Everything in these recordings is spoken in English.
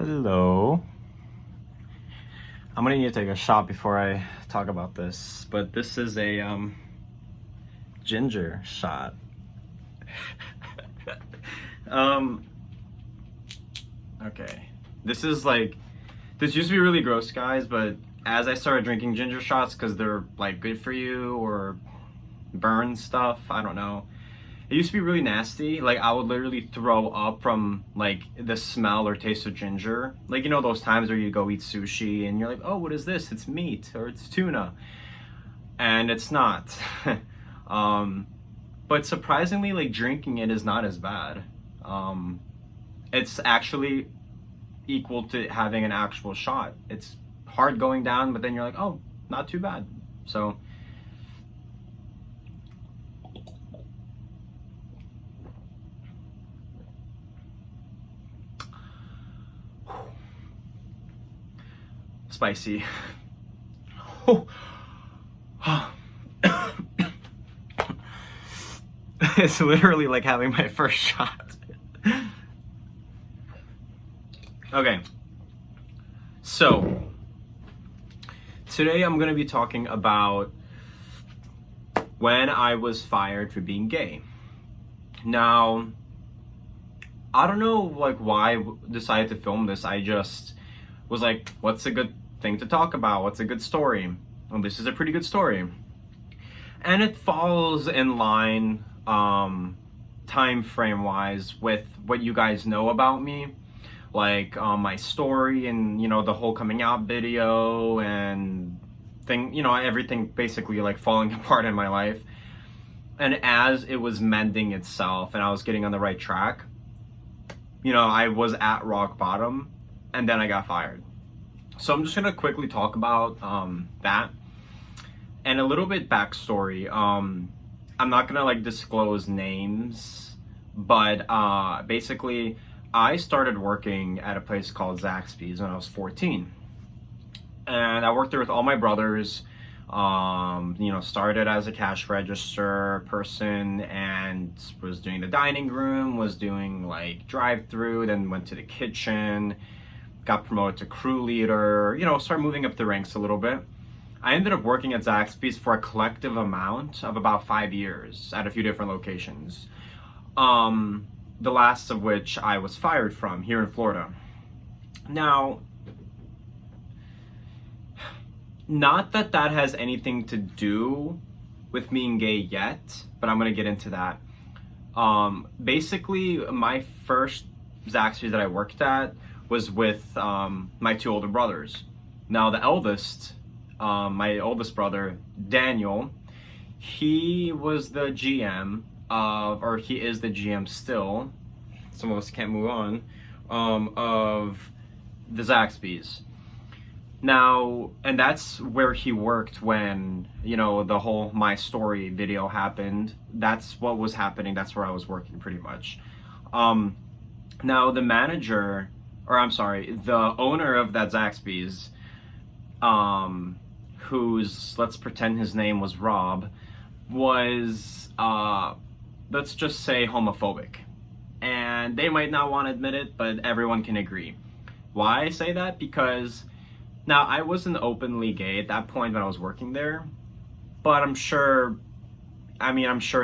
Hello. I'm gonna need to take a shot before I talk about this, but this is a ginger shot. um okay. This used to be really gross, guys, but as I started drinking ginger shots because they're like good for you or burn stuff, I don't know. It used to be really nasty. Like I would literally throw up from like the smell or taste of ginger. Like you know those times where you go eat sushi and you're like, "Oh, what is this? It's meat or it's tuna." And it's not. um but surprisingly like drinking it is not as bad. Um it's actually equal to having an actual shot. It's hard going down, but then you're like, "Oh, not too bad." So spicy. It's literally like having my first shot. Okay, so today I'm gonna be talking about when I was fired for being gay. Now, I don't know like why I decided to film this. I just was like, what's a good thing to talk about? What's a good story? Well, this is a pretty good story. And it falls in line time frame wise with what you guys know about me, like my story and you know the whole coming out video and thing, you know, everything basically like falling apart in my life. And as it was mending itself and I was getting on the right track, you know, I was at rock bottom and then I got fired. So I'm just gonna quickly talk about that and a little bit backstory. I'm not gonna like disclose names, but basically I started working at a place called Zaxby's when I was 14. And I worked there with all my brothers. You know, started as a cash register person and was doing the dining room, was doing like drive-through, then went to the kitchen, got promoted to crew leader, you know, started moving up the ranks a little bit. I ended up working at Zaxby's for a collective amount of about 5 years at a few different locations. The last of which I was fired from here in Florida. Now, not that that has anything to do with being gay yet, but I'm gonna get into that. Basically, my first Zaxby's that I worked at was with my two older brothers. Now, the eldest, my oldest brother, Daniel, he was the GM of, or he is the GM still, some of us can't move on, of the Zaxby's. Now, and that's where he worked when, you know, the whole My Story video happened. That's what was happening. That's where I was working pretty much. Now, the manager, or I'm sorry, the owner of that Zaxby's, whose, let's pretend his name was Rob, was, let's just say homophobic. And they might not want to admit it, but everyone can agree. Why I say that? Because now I wasn't openly gay at that point when I was working there, but I'm sure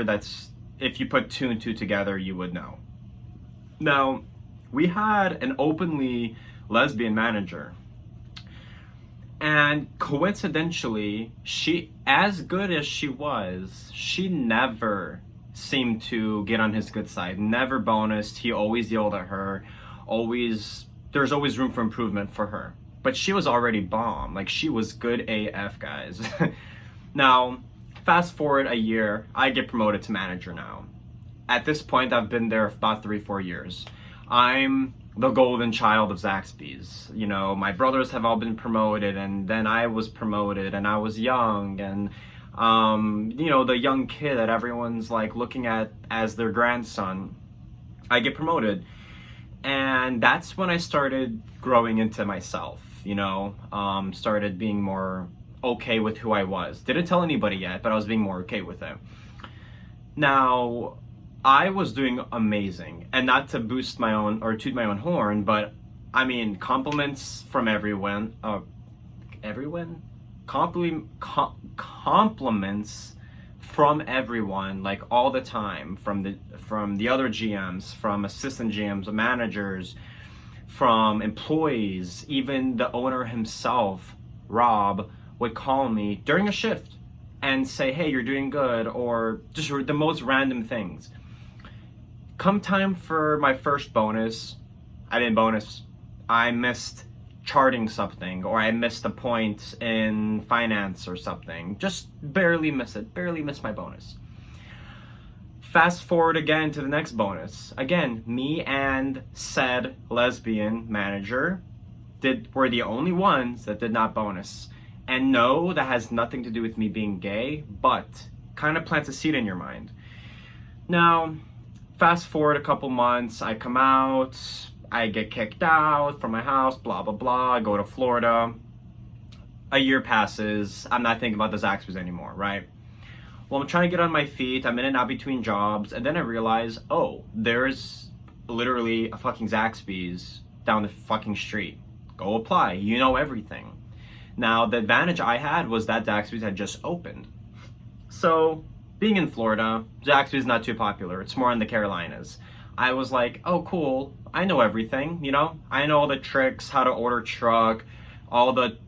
that's, if you put two and two together, you would know. Now, we had an openly lesbian manager. And coincidentally, she, as good as she was, she never seemed to get on his good side. Never bonused. He always yelled at her. There's always room for improvement for her. But she was already bomb. Like, she was good AF, guys. Now, fast forward a year, I get promoted to manager now. At this point, I've been there about 3-4 years. I'm the golden child of Zaxby's. You know, my brothers have all been promoted, and then I was promoted, and I was young, and you know, the young kid that everyone's like looking at as their grandson. I get promoted, and that's when I started growing into myself. You know, started being more okay with who I was. Didn't tell anybody yet, but I was being more okay with it. Now, I was doing amazing, and not to boost my own or toot my own horn, but I mean, compliments from everyone. Everyone? Compliments from everyone, like all the time, from the other GMs, from assistant GMs, managers, from employees, even the owner himself, Rob, would call me during a shift and say, "Hey, you're doing good," or just the most random things. Come time for my first bonus, I didn't bonus. I missed charting something, or I missed a point in finance or something. Just barely miss it, barely miss my bonus. Fast forward again to the next bonus. Again, me and said lesbian manager were the only ones that did not bonus. And no, that has nothing to do with me being gay, but kind of plants a seed in your mind. Now, fast forward a couple months, I come out, I get kicked out from my house, blah, blah, blah. I go to Florida. A year passes. I'm not thinking about the Zaxby's anymore, right? Well, I'm trying to get on my feet. I'm in and out between jobs. And then I realize, oh, there's literally a fucking Zaxby's down the fucking street. Go apply. You know everything. Now, the advantage I had was that Zaxby's had just opened. So, being in Florida, Zaxby's is not too popular. It's more in the Carolinas. I was like, oh, cool. I know everything, you know? I know all the tricks, how to order truck, all the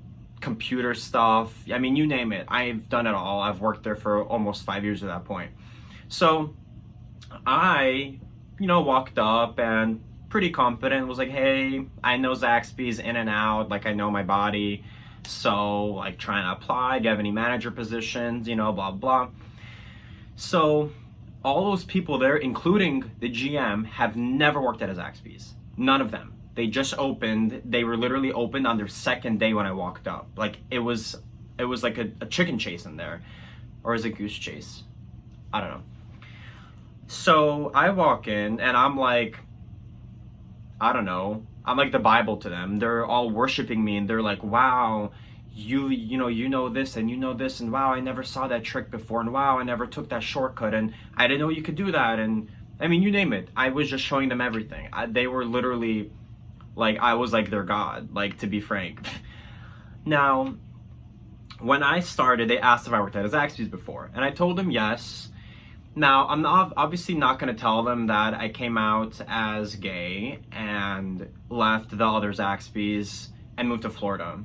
computer stuff. I mean, you name it. I've done it all. I've worked there for almost 5 years at that point. So I, walked up and pretty confident was like, hey, I know Zaxby's in and out. Like, I know my body. So, like, trying to apply. Do you have any manager positions? Blah, blah. So all those people there, including the GM, have never worked at a Zaxby's. None of them. They just opened. They were literally opened on their second day when I walked up. Like, it was like a chicken chase in there. Or is it goose chase? I don't know. So I walk in and I'm like, I don't know. I'm like the Bible to them. They're all worshiping me and they're like, wow, you know this and you know this, and wow, I never saw that trick before, and wow, I never took that shortcut, and I didn't know you could do that, and I mean, you name it. I was just showing them everything. They were literally like, I was like their God, like, to be frank. Now, when I started, they asked if I worked at a Zaxby's before, and I told them yes. Now, I'm obviously not going to tell them that I came out as gay and left the other Zaxby's and moved to Florida.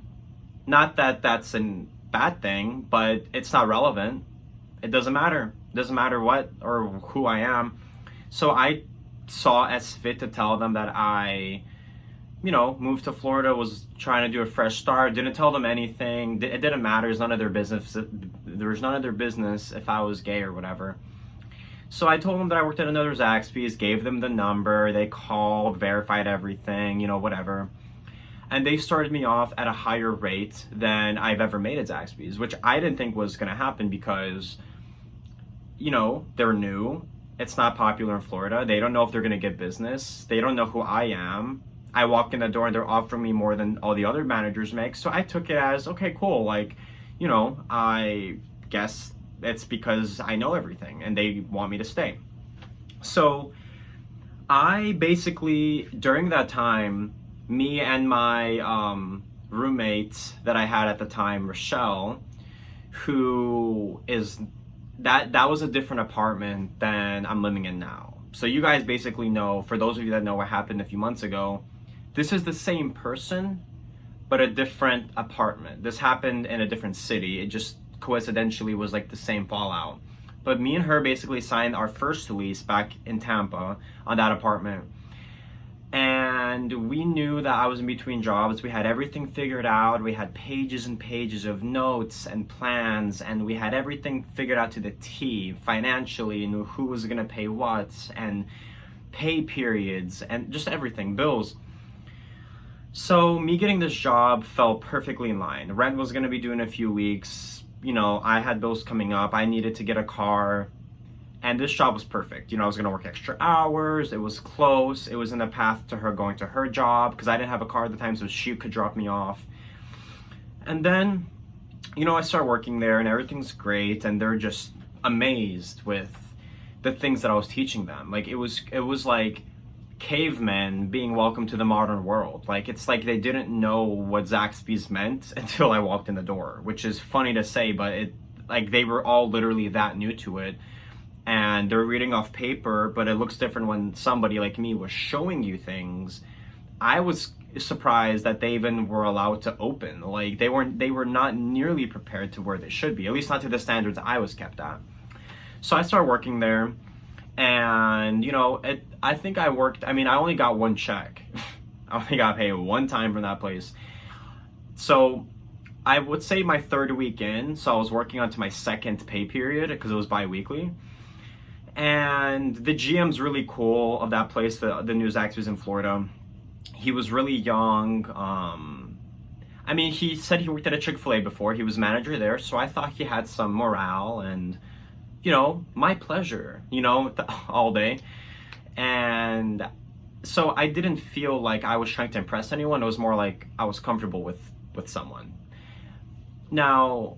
Not that that's a bad thing, but it's not relevant. It doesn't matter. It doesn't matter what or who I am. So I saw as fit to tell them that I, moved to Florida, was trying to do a fresh start. Didn't tell them anything. It didn't matter. It's none of their business. There was none of their business if I was gay or whatever. So I told them that I worked at another Zaxby's, gave them the number. They called, verified everything, whatever. And they started me off at a higher rate than I've ever made at Zaxby's, which I didn't think was going to happen because, they're new. It's not popular in Florida. They don't know if they're going to get business. They don't know who I am. I walk in the door and they're offering me more than all the other managers make. So I took it as, okay, cool. Like, I guess it's because I know everything and they want me to stay. So I basically, during that time, me and my roommate that I had at the time, Rochelle, who is, that was a different apartment than I'm living in now. So you guys basically know, for those of you that know what happened a few months ago, this is the same person, but a different apartment. This happened in a different city. It just coincidentally was like the same fallout. But me and her basically signed our first lease back in Tampa on that apartment. And we knew that I was in between jobs. We had everything figured out. We had pages and pages of notes and plans, and we had everything figured out to the T financially, and who was gonna pay what, and pay periods, and just everything, bills. So me getting this job fell perfectly in line. Rent was gonna be due in a few weeks. I had bills coming up. I needed to get a car. And this job was perfect. I was going to work extra hours. It was close. It was in the path to her going to her job because I didn't have a car at the time, so she could drop me off. And then, I start working there and everything's great. And they're just amazed with the things that I was teaching them. Like, it was like cavemen being welcomed to the modern world. Like, it's like they didn't know what Zaxby's meant until I walked in the door, which is funny to say, but it, like, they were all literally that new to it. And they're reading off paper, but it looks different when somebody like me was showing you things. I was surprised that they even were allowed to open. Like, they were not nearly prepared to where they should be, at least not to the standards I was kept at. So I started working there, and I think I worked, I mean, I only got one check. I only got paid one time from that place. So I would say my third week in, so I was working on to my second pay period because it was bi-weekly. And the GM's really cool of that place, the new Zaxby's in Florida. He was really young. I mean, he said he worked at a Chick-fil-A before. He was manager there, so I thought he had some morale and, my pleasure, all day. And so I didn't feel like I was trying to impress anyone. It was more like I was comfortable with someone. Now,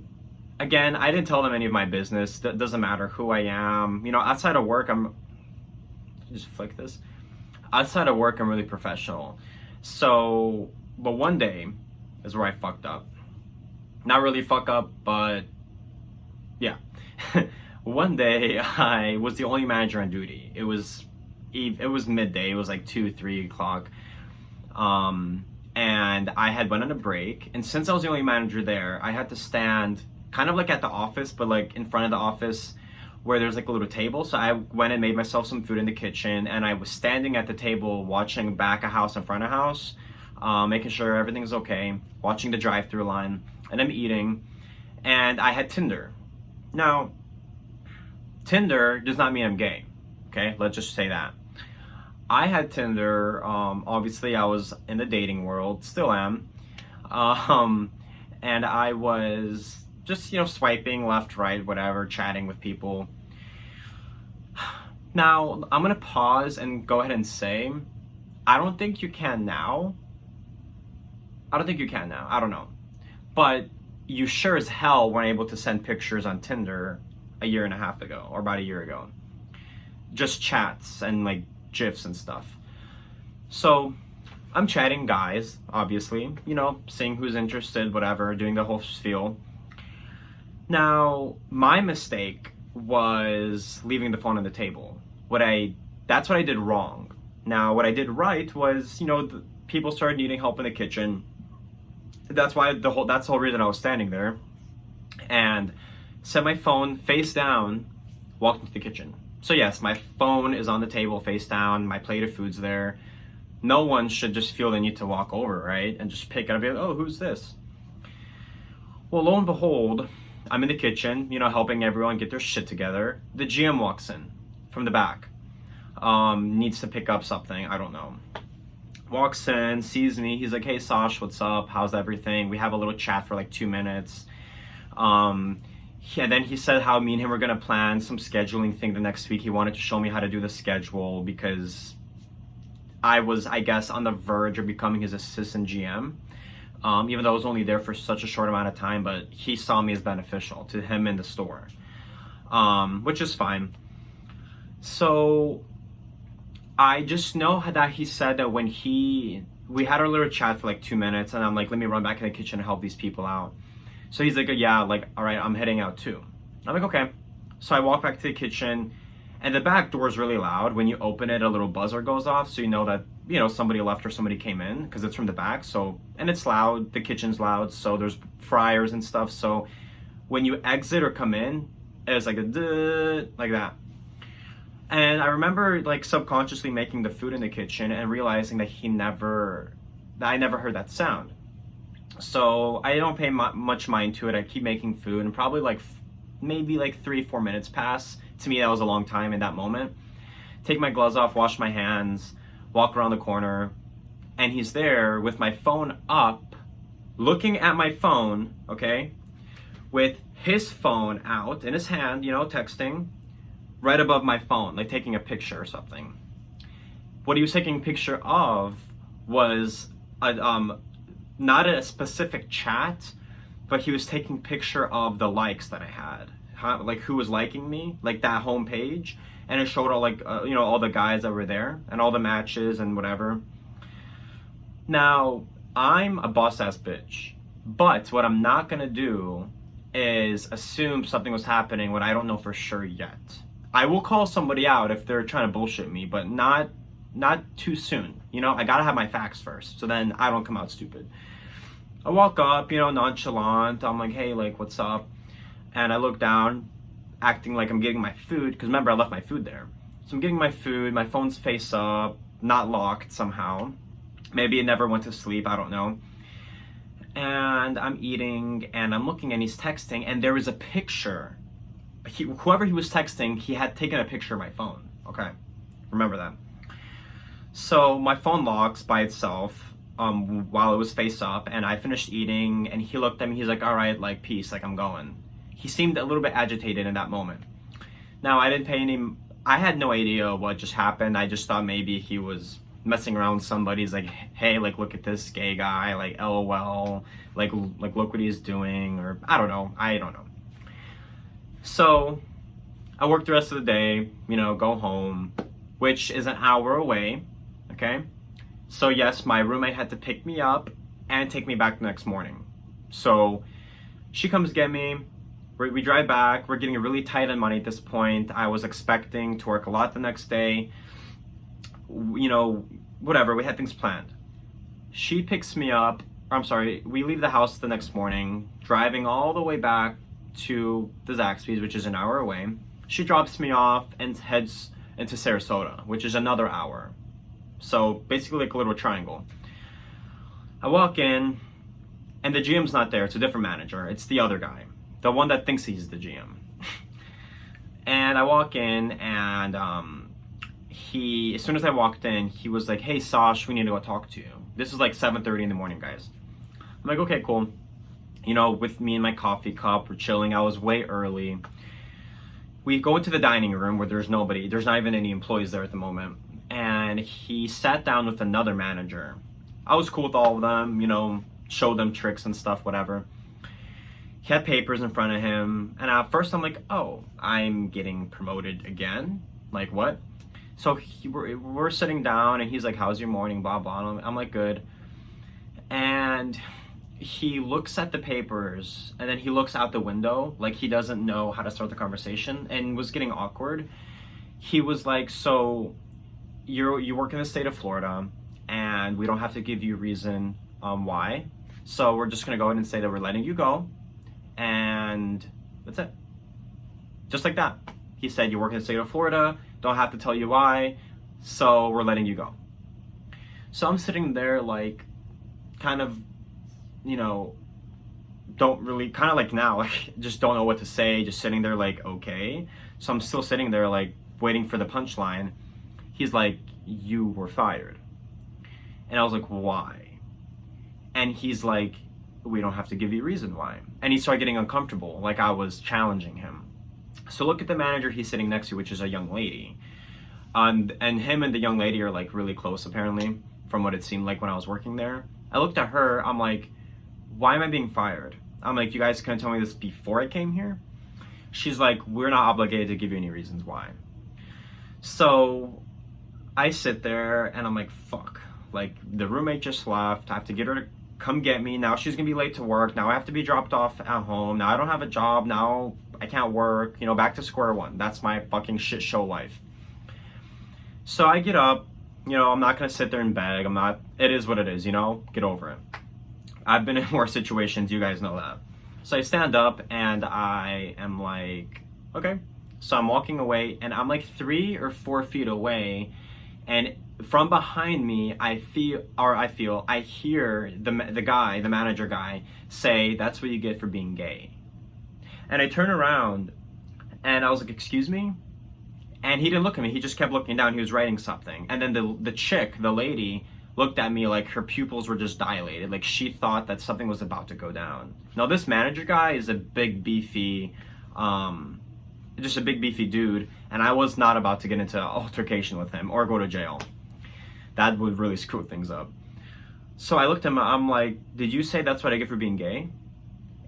again, I didn't tell them any of my business. That doesn't matter who I am. Outside of work, just flick this. Outside of work, I'm really professional. So, but one day is where I fucked up. Not really fuck up, but yeah. One day I was the only manager on duty. It was midday. It was like 2-3 o'clock. And I had went on a break. And since I was the only manager there, I had to stand kind of like at the office, but like in front of the office where there's like a little table. So I went and made myself some food in the kitchen, and I was standing at the table watching back a house and front of house, making sure everything's okay, watching the drive-through line, and I'm eating. And I had Tinder. Now, Tinder does not mean I'm gay. Okay, let's just say that. I had Tinder. Obviously, I was in the dating world, still am. And I was just, swiping left, right, whatever, chatting with people. Now, I'm going to pause and go ahead and say, I don't think you can now. I don't know. But you sure as hell weren't able to send pictures on Tinder a year and a half ago, or about a year ago. Just chats and like GIFs and stuff. So I'm chatting guys, obviously, seeing who's interested, whatever, doing the whole spiel. Now, my mistake was leaving the phone on the table. That's what I did wrong. Now, what I did right was, the people started needing help in the kitchen. That's the whole reason I was standing there. And set my phone face down, walked into the kitchen. So yes, my phone is on the table face down, my plate of food's there. No one should just feel the need to walk over, right? And just pick it up and be like, oh, who's this? Well, lo and behold, I'm in the kitchen, helping everyone get their shit together. The GM walks in from the back. Needs to pick up something, I don't know. Walks in, sees me, he's like, hey Sash, what's up? How's everything? We have a little chat for like 2 minutes. And then he said how me and him were gonna plan some scheduling thing the next week. He wanted to show me how to do the schedule because I was, I guess, on the verge of becoming his assistant GM. Even though I was only there for such a short amount of time, but he saw me as beneficial to him in the store, which is fine. So I just know that he said that when we had our little chat for like 2 minutes, and I'm like, let me run back in the kitchen and help these people out. So he's like, yeah, like, all right, I'm heading out too. I'm like, okay. So I walk back to the kitchen, and the back door is really loud. When you open it, a little buzzer goes off, so you know that, somebody left or somebody came in, because it's from the back. So, and it's loud, the kitchen's loud, so there's fryers and stuff. So when you exit or come in, it's like a duh, like that. And I remember like subconsciously making the food in the kitchen and realizing that I never heard that sound. So I don't pay much mind to it. I keep making food, and probably maybe 3-4 minutes pass. To me, that was a long time in that moment. Take my gloves off, wash my hands, walk around the corner, and he's there with my phone up, looking at my phone, okay, with his phone out in his hand, texting, right above my phone, like taking a picture or something. What he was taking a picture of was not a specific chat, but he was taking picture of the likes that I had, like who was liking me, like that home page. and it showed all like all the guys that were there and all the matches and whatever. Now, I'm a boss ass bitch, but what I'm not gonna do is assume something was happening when I don't know for sure yet. I will call somebody out if they're trying to bullshit me, but not too soon. I gotta have my facts first, so then I don't come out stupid. I walk up, nonchalant. I'm like, hey, like, what's up? And I look down, acting like I'm getting my food, because remember, I left my food there. So I'm getting my food, my phone's face up, not locked somehow. Maybe it never went to sleep, I don't know. And I'm eating, and I'm looking, and he's texting, and there was a picture. Whoever he was texting, he had taken a picture of my phone. Okay, remember that. So my phone locks by itself while it was face up, and I finished eating, and he looked at me, he's like, all right, like, peace, like, I'm going. He seemed a little bit agitated in that moment. Now, I had no idea what just happened. I just thought maybe he was messing around with somebody. He's like, hey, like, look at this gay guy, like, LOL, like look what he's doing, or I don't know. So I worked the rest of the day, go home, which is an hour away, okay? So yes, my roommate had to pick me up and take me back the next morning. So she comes get me, we drive back, we're getting really tight on money at this point. I was expecting to work a lot the next day, whatever, we had things planned. She picks me up, we leave the house the next morning, driving all the way back to the Zaxby's, which is an hour away. She drops me off and heads into Sarasota, which is another hour. So basically like a little triangle. I walk in, and the GM's not there. It's a different manager. It's the other guy, the one that thinks he's the GM. And I walk in, and as soon as I walked in, he was like, hey, Sash, we need to go talk to you. This is like 7:30 in the morning, guys. I'm like, okay, cool. With me and my coffee cup, we're chilling. I was way early. We go into the dining room where there's nobody. There's not even any employees there at the moment. And he sat down with another manager. I was cool with all of them, showed them tricks and stuff, whatever. He had papers in front of him. And at first I'm like, oh, I'm getting promoted again? Like, what? So we're sitting down, and he's like, how's your morning, blah, blah. I'm like, good. And he looks at the papers, and then he looks out the window like he doesn't know how to start the conversation, and was getting awkward. He was like, so you work in the state of Florida, and we don't have to give you a reason why. So we're just going to go ahead and say that we're letting you go, and that's it. Just like that. He said, you work in the state of Florida, don't have to tell you why, so we're letting you go. So I'm sitting there like, kind of, don't really, kind of like now, like, just don't know what to say, just sitting there like, okay. So I'm still sitting there like, waiting for the punchline. He's like, you were fired. And I was like, why? And he's like, we don't have to give you a reason why. And he started getting uncomfortable, like I was challenging him. So look at the manager he's sitting next to, which is a young lady. And him and the young lady are like really close, apparently, from what it seemed like when I was working there. I looked at her, I'm like, why am I being fired? I'm like, you guys couldn't tell me this before I came here? She's like, we're not obligated to give you any reasons why. So I sit there and I'm like, fuck. Like, the roommate just left. I have to get her to come get me. Now she's gonna be late to work. Now I have to be dropped off at home. Now I don't have a job. Now I can't work. Back to square one. That's my fucking shit show life. So I get up. I'm not gonna sit there and beg. It is what it is, Get over it. I've been in worse situations, you guys know that. So I stand up and I am like, okay. So I'm walking away, and I'm like 3 or 4 feet away, and from behind me, I hear the manager guy, say, that's what you get for being gay. And I turn around, and I was like, excuse me? And he didn't look at me, he just kept looking down, he was writing something. And then the lady, looked at me like her pupils were just dilated, like she thought that something was about to go down. Now this manager guy is a big beefy, just a big beefy dude, and I was not about to get into an altercation with him or go to jail. That would really screw things up. So I looked at him, I'm like, did you say that's what I get for being gay?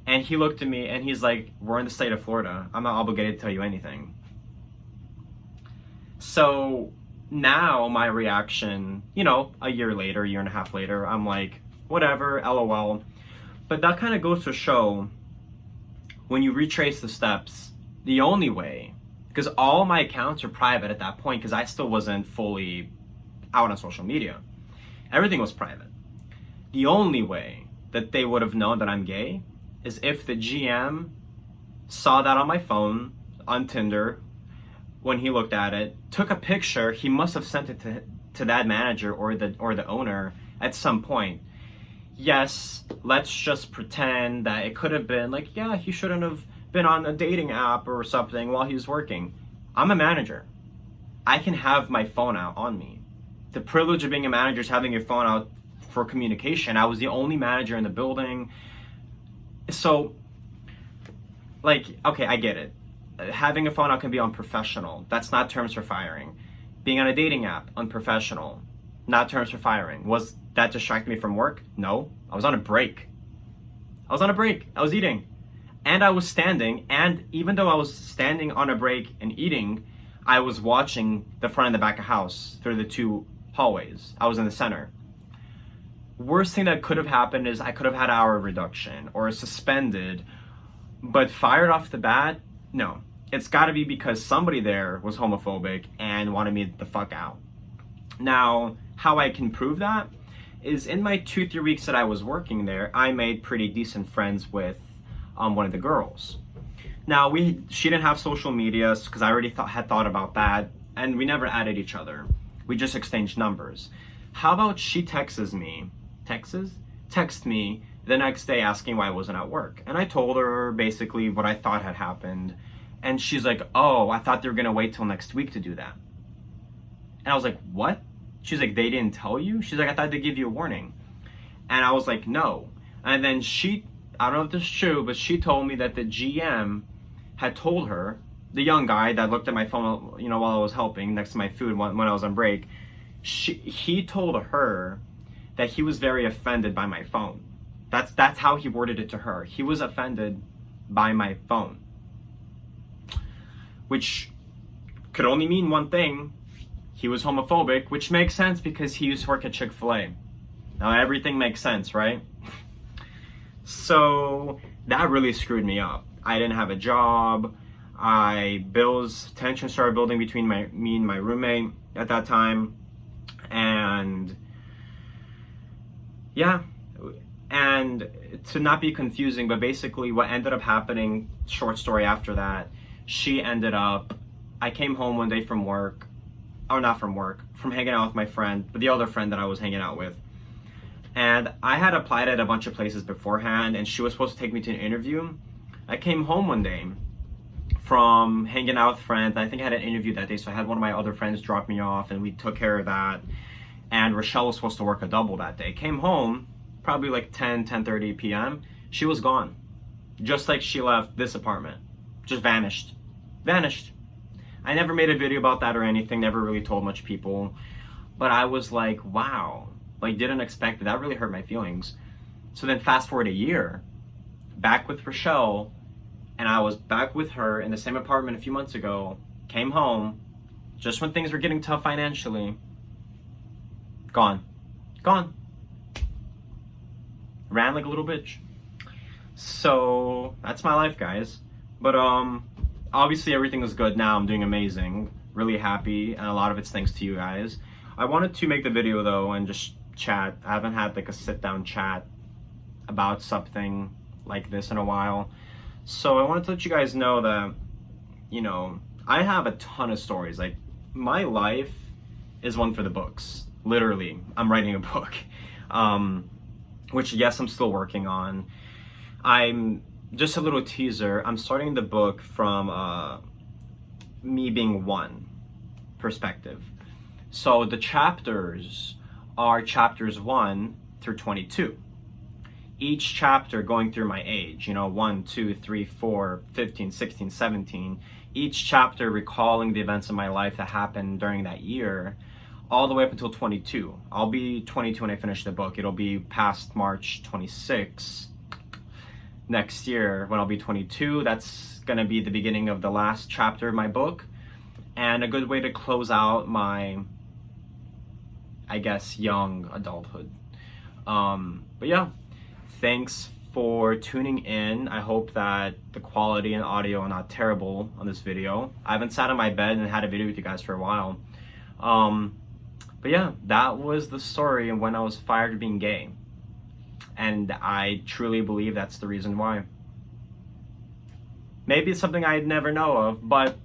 And he looked at me and he's like, we're in the state of Florida, I'm not obligated to tell you anything. So now my reaction, a year later, year and a half later, I'm like, whatever, LOL. But that kind of goes to show, when you retrace the steps, the only way, because all my accounts are private at that point, because I still wasn't fully out on social media. Everything was private. The only way that they would have known that I'm gay is if the GM saw that on my phone, on Tinder, when he looked at it, took a picture. He must have sent it to that manager or the owner at some point. Yes, let's just pretend that it could have been like, yeah, he shouldn't have been on a dating app or something while he was working. I'm a manager. I can have my phone out on me. The privilege of being a manager is having your phone out for communication. I was the only manager in the building. So, like, okay, I get it. Having a phone out can be unprofessional. That's not terms for firing. Being on a dating app, unprofessional. Not terms for firing. Was that distracting me from work? No. I was on a break. I was eating. And I was standing. And even though I was standing on a break and eating, I was watching the front and the back of the house through the two hallways. I was in the center. Worst thing that could have happened is I could have had an hour reduction or suspended. But fired off the bat, no. It's got to be because somebody there was homophobic and wanted me the fuck out. Now, how I can prove that is in my 2-3 weeks that I was working there, I made pretty decent friends with one of the girls. Now, she didn't have social media because I already had thought about that, and we never added each other. We just exchanged numbers. How about she texts me the next day asking why I wasn't at work. And I told her basically what I thought had happened. And she's like, oh, I thought they were going to wait till next week to do that. And I was like, what? She's like, they didn't tell you? She's like, I thought they'd give you a warning. And I was like, no. And then I don't know if this is true, but she told me that the GM had told her, the young guy that looked at my phone, while I was helping next to my food when I was on break, he told her that he was very offended by my phone. That's how he worded it to her. He was offended by my phone. Which could only mean one thing. He was homophobic, which makes sense because he used to work at Chick-fil-A. Now everything makes sense, right? So that really screwed me up. I didn't have a job. Tension started building between me and my roommate at that time. And yeah. And to not be confusing, but basically what ended up happening, short story after that, I came home one day from work, or not from work, from hanging out with my friend, but the other friend that I was hanging out with. And I had applied at a bunch of places beforehand, and she was supposed to take me to an interview. I came home one day from hanging out with friends. I think I had an interview that day, so I had one of my other friends drop me off, and we took care of that. And Rochelle was supposed to work a double that day. Came home, probably like 10:30 p.m. She was gone. Just like she left this apartment. Just vanished. I never made a video about that or anything, never really told much people. But I was like, wow. Like, didn't expect it. That really hurt my feelings. So then fast forward a year, back with Rochelle, and I was back with her in the same apartment a few months ago, came home, just when things were getting tough financially. Gone. Ran like a little bitch. So that's my life, guys. But obviously everything is good now. I'm doing amazing. Really happy, and a lot of it's thanks to you guys. I wanted to make the video though and just chat. I haven't had like a sit down chat about something like this in a while. So I wanted to let you guys know that, I have a ton of stories. Like, my life is one for the books. Literally, I'm writing a book. Which, yes, I'm still working on. I'm just a little teaser. I'm starting the book from me being one perspective. So the chapters are chapters 1 through 22. Each chapter going through my age, 1, 2, 3, 4, 15, 16, 17. Each chapter recalling the events of my life that happened during that year, all the way up until 22. I'll be 22 when I finish the book. It'll be past March 26 next year when I'll be 22. That's going to be the beginning of the last chapter of my book. and a good way to close out my, I guess, young adulthood. But yeah, thanks for tuning in. I hope that the quality and audio are not terrible on this video. I haven't sat on my bed and had a video with you guys for a while. But yeah, that was the story of when I was fired for being gay. And I truly believe that's the reason why. Maybe it's something I'd never know of, but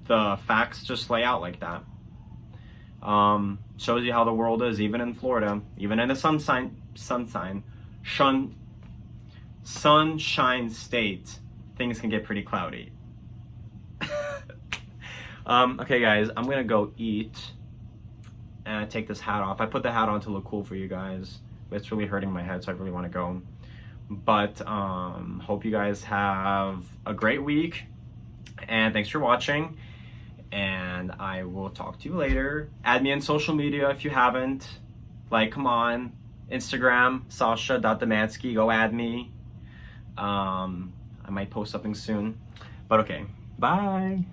the facts just lay out like that. Shows you how the world is, even in Florida, even in the sunshine state, things can get pretty cloudy. Okay guys, I'm gonna go eat and I take this hat off. I put the hat on to look cool for you guys, but it's really hurting my head, so I really want to go. But hope you guys have a great week, and thanks for watching, and I will talk to you later. Add me on social media if you haven't. Like, come on, Instagram, Sasha.Demansky, go add me. I might post something soon, but okay, bye.